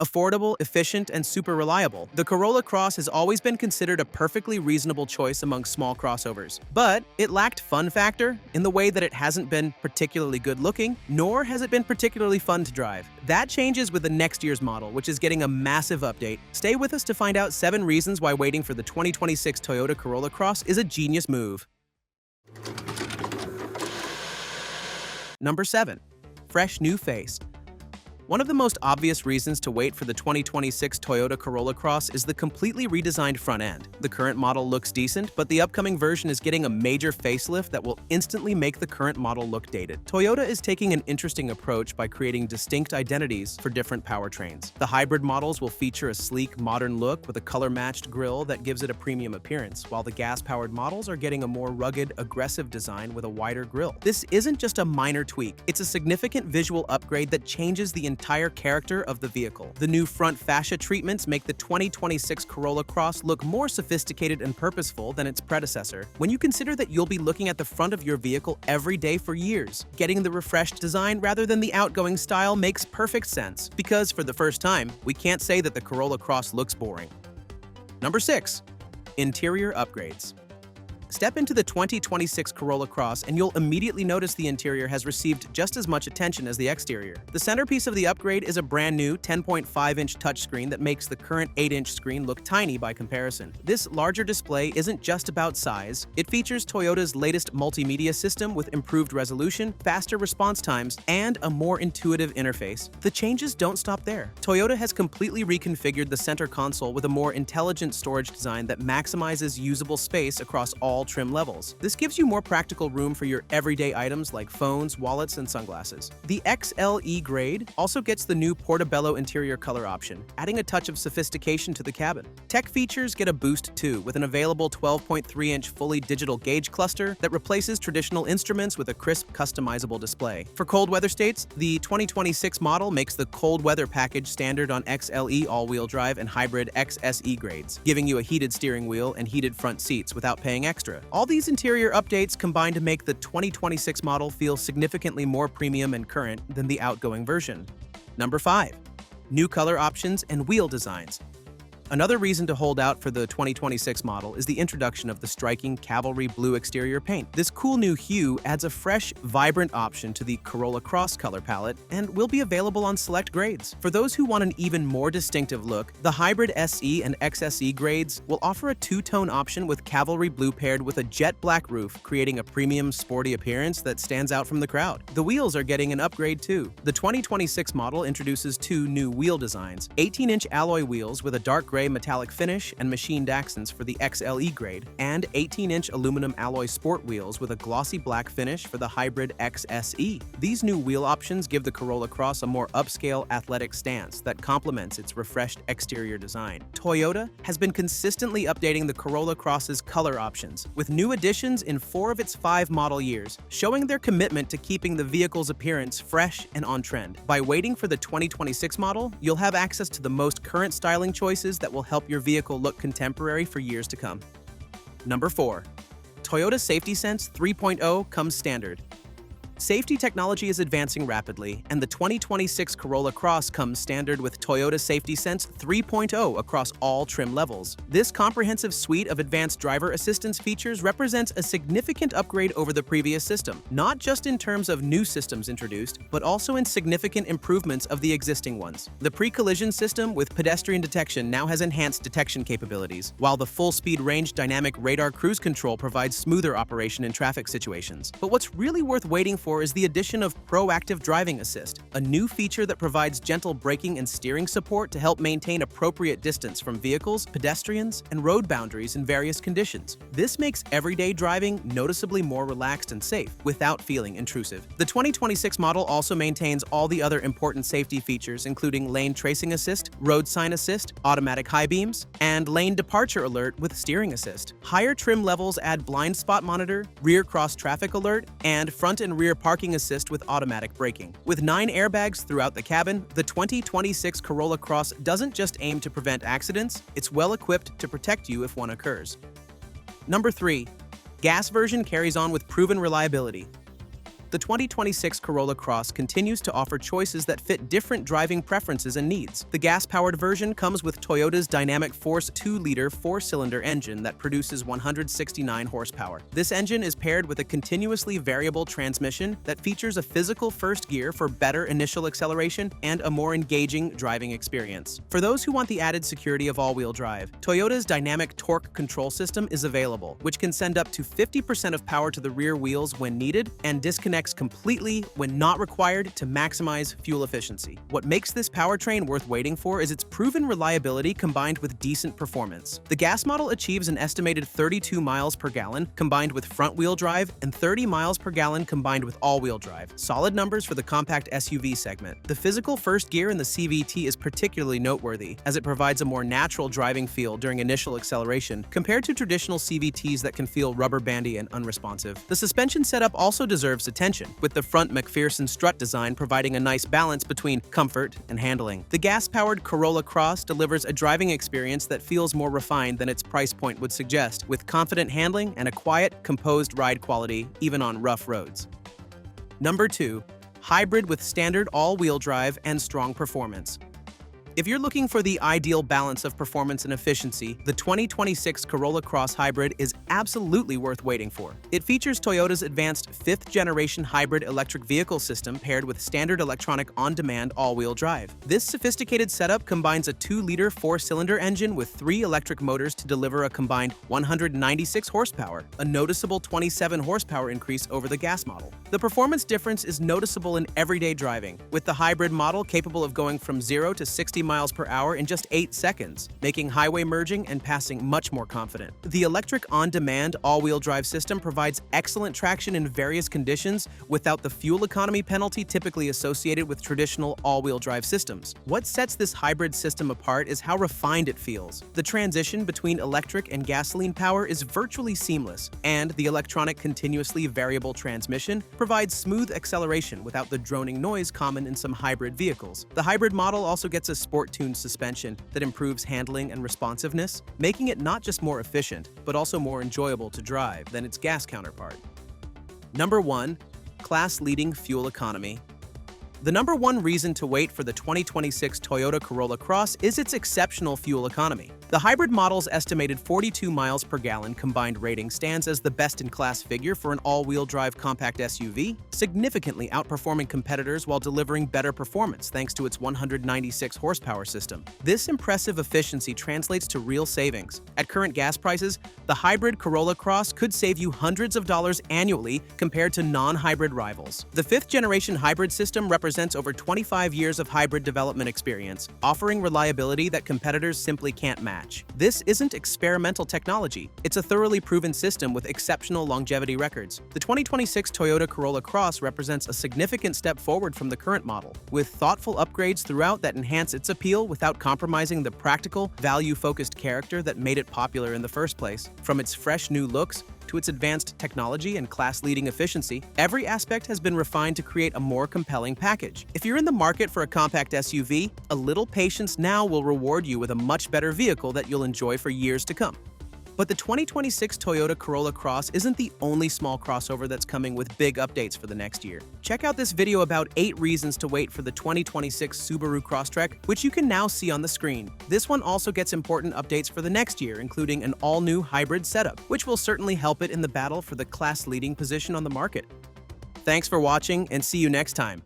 Affordable, efficient, and super reliable, the Corolla Cross has always been considered a perfectly reasonable choice among small crossovers. But it lacked fun factor in the way that it hasn't been particularly good looking, nor has it been particularly fun to drive. That changes with the next year's model, which is getting a massive update. Stay with us to find out 7 reasons why waiting for the 2026 Toyota Corolla Cross is a genius move. Number 7. Fresh new face. One of the most obvious reasons to wait for the 2026 Toyota Corolla Cross is the completely redesigned front end. The current model looks decent, but the upcoming version is getting a major facelift that will instantly make the current model look dated. Toyota is taking an interesting approach by creating distinct identities for different powertrains. The hybrid models will feature a sleek, modern look with a color-matched grille that gives it a premium appearance, while the gas-powered models are getting a more rugged, aggressive design with a wider grille. This isn't just a minor tweak, it's a significant visual upgrade that changes the entire character of the vehicle. The new front fascia treatments make the 2026 Corolla Cross look more sophisticated and purposeful than its predecessor. When you consider that you'll be looking at the front of your vehicle every day for years, getting the refreshed design rather than the outgoing style makes perfect sense, because for the first time, we can't say that the Corolla Cross looks boring. Number 6. Interior upgrades. Step into the 2026 Corolla Cross and you'll immediately notice the interior has received just as much attention as the exterior. The centerpiece of the upgrade is a brand new 10.5-inch touchscreen that makes the current 8-inch screen look tiny by comparison. This larger display isn't just about size. It features Toyota's latest multimedia system with improved resolution, faster response times, and a more intuitive interface. The changes don't stop there. Toyota has completely reconfigured the center console with a more intelligent storage design that maximizes usable space across all trim levels. This gives you more practical room for your everyday items like phones, wallets, and sunglasses. The XLE grade also gets the new Portobello interior color option, adding a touch of sophistication to the cabin. Tech features get a boost too, with an available 12.3-inch fully digital gauge cluster that replaces traditional instruments with a crisp, customizable display. For cold weather states, the 2026 model makes the cold weather package standard on XLE all-wheel drive and hybrid XSE grades, giving you a heated steering wheel and heated front seats without paying extra. All these interior updates combine to make the 2026 model feel significantly more premium and current than the outgoing version. Number 5. New color options and wheel designs. Another reason to hold out for the 2026 model is the introduction of the striking Cavalry Blue exterior paint. This cool new hue adds a fresh, vibrant option to the Corolla Cross color palette and will be available on select grades. For those who want an even more distinctive look, the Hybrid SE and XSE grades will offer a two-tone option with Cavalry Blue paired with a jet black roof, creating a premium, sporty appearance that stands out from the crowd. The wheels are getting an upgrade too. The 2026 model introduces 2 new wheel designs: 18-inch alloy wheels with a dark gray metallic finish and machined accents for the XLE grade, and 18-inch aluminum alloy sport wheels with a glossy black finish for the hybrid XSE. These new wheel options give the Corolla Cross a more upscale, athletic stance that complements its refreshed exterior design. Toyota has been consistently updating the Corolla Cross's color options, with new additions in 4 of its 5 model years, showing their commitment to keeping the vehicle's appearance fresh and on trend. By waiting for the 2026 model, you'll have access to the most current styling choices that will help your vehicle look contemporary for years to come. Number 4. Toyota Safety Sense 3.0 comes standard. Safety technology is advancing rapidly, and the 2026 Corolla Cross comes standard with Toyota Safety Sense 3.0 across all trim levels. This comprehensive suite of advanced driver assistance features represents a significant upgrade over the previous system, not just in terms of new systems introduced, but also in significant improvements of the existing ones. The pre-collision system with pedestrian detection now has enhanced detection capabilities, while the full-speed range dynamic radar cruise control provides smoother operation in traffic situations. But what's really worth waiting for is the addition of Proactive Driving Assist, a new feature that provides gentle braking and steering support to help maintain appropriate distance from vehicles, pedestrians, and road boundaries in various conditions. This makes everyday driving noticeably more relaxed and safe without feeling intrusive. The 2026 model also maintains all the other important safety features, including lane tracing assist, road sign assist, automatic high beams, and lane departure alert with steering assist. Higher trim levels add blind spot monitor, rear cross traffic alert, and front and rear parking assist with automatic braking. With 9 airbags throughout the cabin, the 2026 Corolla Cross doesn't just aim to prevent accidents, it's well equipped to protect you if one occurs. Number 3. Gas version carries on with proven reliability. The 2026 Corolla Cross continues to offer choices that fit different driving preferences and needs. The gas-powered version comes with Toyota's Dynamic Force 2-liter 4-cylinder engine that produces 169 horsepower. This engine is paired with a continuously variable transmission that features a physical first gear for better initial acceleration and a more engaging driving experience. For those who want the added security of all-wheel drive, Toyota's Dynamic Torque Control System is available, which can send up to 50% of power to the rear wheels when needed and disconnects completely when not required to maximize fuel efficiency. What makes this powertrain worth waiting for is its proven reliability combined with decent performance. The gas model achieves an estimated 32 miles per gallon combined with front-wheel drive and 30 miles per gallon combined with all-wheel drive. Solid numbers for the compact SUV segment. The physical first gear in the CVT is particularly noteworthy, as it provides a more natural driving feel during initial acceleration compared to traditional CVTs that can feel rubber bandy and unresponsive. The suspension setup also deserves attention, with the front McPherson strut design providing a nice balance between comfort and handling. The gas-powered Corolla Cross delivers a driving experience that feels more refined than its price point would suggest, with confident handling and a quiet, composed ride quality even on rough roads. Number 2. Hybrid with standard all-wheel drive and strong performance. If you're looking for the ideal balance of performance and efficiency, the 2026 Corolla Cross Hybrid is absolutely worth waiting for. It features Toyota's advanced 5th-generation hybrid electric vehicle system paired with standard electronic on-demand all-wheel drive. This sophisticated setup combines a 2-liter 4-cylinder engine with 3 electric motors to deliver a combined 196 horsepower, a noticeable 27 horsepower increase over the gas model. The performance difference is noticeable in everyday driving, with the hybrid model capable of going from 0 to 60 miles per hour in just 8 seconds, making highway merging and passing much more confident. The electric on-demand all-wheel drive system provides excellent traction in various conditions without the fuel economy penalty typically associated with traditional all-wheel drive systems. What sets this hybrid system apart is how refined it feels. The transition between electric and gasoline power is virtually seamless, and the electronic continuously variable transmission provides smooth acceleration without the droning noise common in some hybrid vehicles. The hybrid model also gets a sport-tuned suspension that improves handling and responsiveness, making it not just more efficient, but also more enjoyable to drive than its gas counterpart. Number 1. Class-leading fuel economy. The number one reason to wait for the 2026 Toyota Corolla Cross is its exceptional fuel economy. The hybrid model's estimated 42 miles per gallon combined rating stands as the best-in-class figure for an all-wheel drive compact SUV, significantly outperforming competitors while delivering better performance thanks to its 196 horsepower system. This impressive efficiency translates to real savings. At current gas prices, the hybrid Corolla Cross could save you hundreds of dollars annually compared to non-hybrid rivals. The 5th-generation hybrid system represents over 25 years of hybrid development experience, offering reliability that competitors simply can't match. This isn't experimental technology. It's a thoroughly proven system with exceptional longevity records. The 2026 Toyota Corolla Cross represents a significant step forward from the current model, with thoughtful upgrades throughout that enhance its appeal without compromising the practical, value-focused character that made it popular in the first place. From its fresh new looks to its advanced technology and class-leading efficiency, every aspect has been refined to create a more compelling package. If you're in the market for a compact SUV, a little patience now will reward you with a much better vehicle that you'll enjoy for years to come. But the 2026 Toyota Corolla Cross isn't the only small crossover that's coming with big updates for the next year. Check out this video about 8 reasons to wait for the 2026 Subaru Crosstrek, which you can now see on the screen. This one also gets important updates for the next year, including an all-new hybrid setup, which will certainly help it in the battle for the class-leading position on the market. Thanks for watching, and see you next time.